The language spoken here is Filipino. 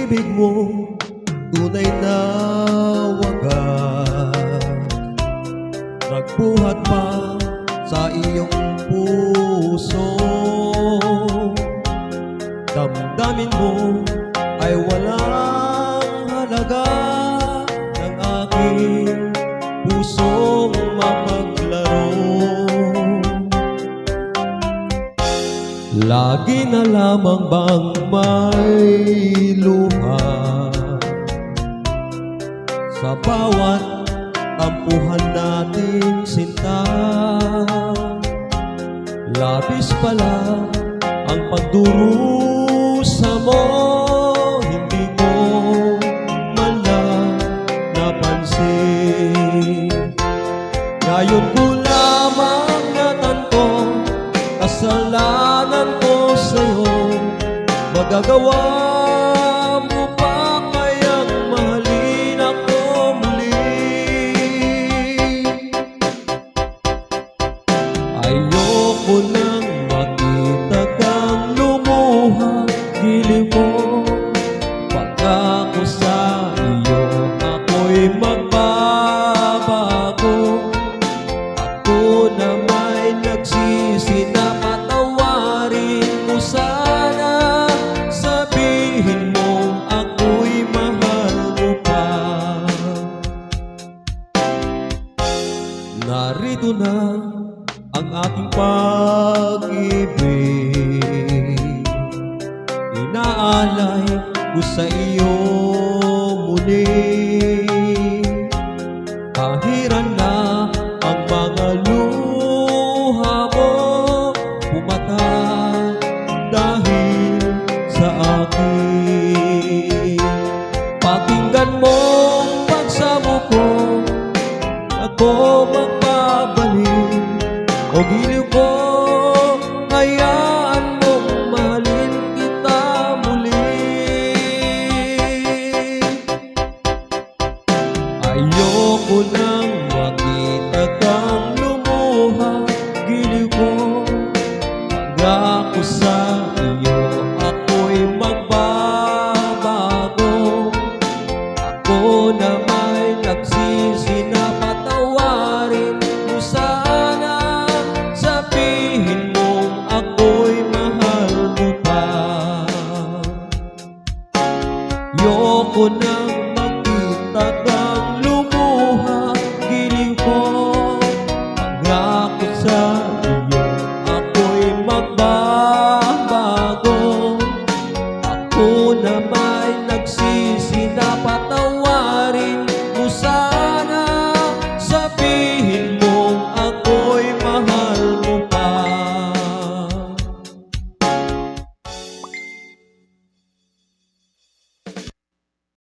pag-ibig mo tunay na wagas, nagbuhat pa sa iyong puso. Damdamin mo ay walang halaga ng aking pusong mapaglaro. Lagi na lamang bang may luha sa bawat tampuhan nating sinta? Labis pala ang pagdurusa mo, hindi mo man lang napansin. Ngayon ko lamang natanto, kasalanan ko sa'yo. Magagawa mo pa kayang mahalin ako muli? Ayoko nang makita kang lumuha, giliw mo. Pagkako sa iyo, ako'y magbabago. Ako na may nagsisi na patawarin mo sana. Sabihin mo ako'y mahal mo pa. Narito na ang aking pag-ibig, inaalay ko sa iyo muli. Pahiran na ang mga luha mo, pumatay dahil sa akin. Pakinggan mo ang pagsamo ko, ako magbabalik. O giliw ko, hayaan mong mahalin kita muli. Ayoko nang makita kang lumuha, giliw ko. Pagkako sa iyo, ako'y magbabago. Ako na may nagsisi na patawarin mo sana. Sabihin mong ako'y mahal mo pa. Ayoko nang makita kang lumuha, giliw ko. Pagkako sa iyo, ako'y magbabago.